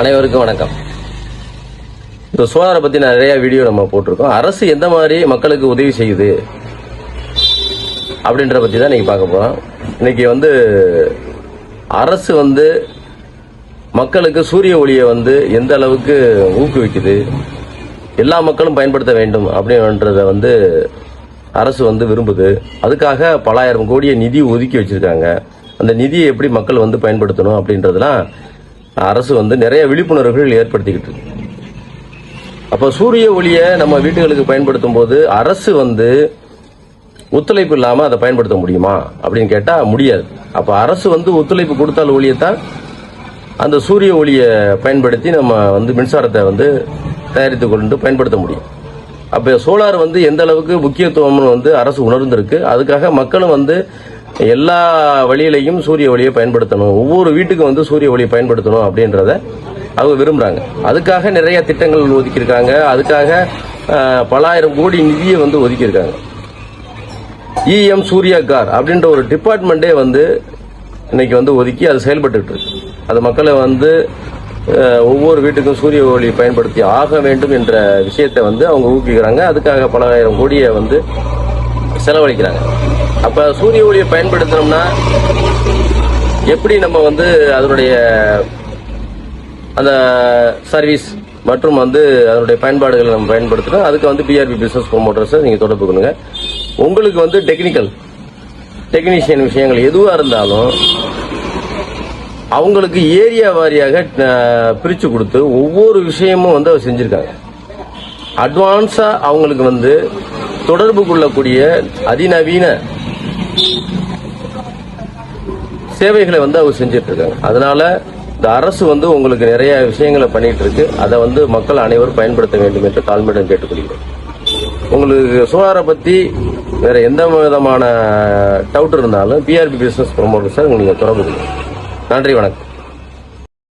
அனைவருக்கும் வணக்கம். இந்த சோலாரை பத்தி நிறைய வீடியோ நம்ம போட்டிருக்கோம். அரசு எந்த மாதிரி மக்களுக்கு உதவி செய்யுது அப்படின்ற பத்தி தான் இன்னைக்கு பார்க்க போறோம். இன்னைக்கு அரசு மக்களுக்கு சூரிய ஒளியை எந்த அளவுக்கு ஊக்குவிக்குது, எல்லா மக்களும் பயன்படுத்த வேண்டும் அப்படின்றத அரசு விரும்புது. அதுக்காக பலாயிரம் கோடியை நிதி ஒதுக்கி வச்சிருக்காங்க. அந்த நிதியை எப்படி மக்கள் பயன்படுத்தணும் அப்படின்றதுலாம் அரசு நிறைய விழிப்புணர்வுகள் ஏற்படுத்திக்கிட்டு இருக்கு. அப்போ சூரிய ஒளியை நம்ம வீட்டுகளுக்கு பயன்படுத்தும் போது அரசு ஒத்துழைப்பு இல்லாம அதை பயன்படுத்த முடியுமா அப்படின்னு கேட்டா முடியாது. அப்ப அரசு ஒத்துழைப்பு கொடுத்தால் ஒளியத்தான் அந்த சூரிய ஒளியை பயன்படுத்தி நம்ம மின்சாரத்தை தயாரித்து கொண்டு பயன்படுத்த முடியும். அப்ப சோலார் எந்த அளவுக்கு முக்கியத்துவம்னு அரசு உணர்ந்திருக்கு. அதுக்காக மக்களும் எல்லா வழியிலையும் சூரிய ஒளியை பயன்படுத்தணும், ஒவ்வொரு வீட்டுக்கும் சூரிய ஒளியை பயன்படுத்தணும் அப்படின்றத அவங்க விரும்புறாங்க. அதுக்காக நிறைய திட்டங்கள் ஒதுக்கியிருக்காங்க. அதுக்காக பலாயிரம் கோடி நிதியை ஒதுக்கியிருக்காங்க. EM சூர்யா கார் அப்படின்ற ஒரு டிபார்ட்மெண்டே இன்னைக்கு ஒதுக்கி அது செயல்பட்டு இருக்கு. அது மக்களை ஒவ்வொரு வீட்டுக்கும் சூரிய ஒளி பயன்படுத்தி ஆக வேண்டும் என்ற விஷயத்தை அவங்க ஊக்குவிக்கிறாங்க. அதுக்காக பலாயிரம் கோடியை செலவழிக்கிறாங்க. அப்ப சூரிய ஒளியை பயன்படுத்தணும்னா எப்படி நம்ம அதனுடைய அந்த சர்வீஸ் மற்றும் அதனுடைய பயன்பாடுகளை நம்ம பயன்படுத்தணும். அதுக்கு PRB பிசினஸ் ப்ரொமோட்டர்ஸை நீங்க தொடர்பு பண்ணுங்க. உங்களுக்கு டெக்னீஷியன் விஷயங்கள் எதுவா இருந்தாலும் அவங்களுக்கு ஏரியா வாரியாக பிரிச்சு கொடுத்து ஒவ்வொரு விஷயமும் அவர் செஞ்சிருக்காங்க. அட்வான்ஸா அவங்களுக்கு தொடர்பு கொள்ளக்கூடிய அதிநவீன சேவைகளை அவர் செஞ்சிட்டு இருக்காங்க. அதனால இந்த அரசு உங்களுக்கு நிறைய விஷயங்களை பண்ணிட்டு இருக்கு. அதை மக்கள் அனைவரும் பயன்படுத்த வேண்டும் என்று தாழ்மையுடன் கேட்டுக்கொள்கிறோம். உங்களுக்கு சோலாரை பத்தி வேற எந்த விதமான டவுட் இருந்தாலும் PRB பிசினஸ் ப்ரொமோட்டர்ஸை நீங்க தொடர்பு கொள்ளுங்க. நன்றி, வணக்கம்.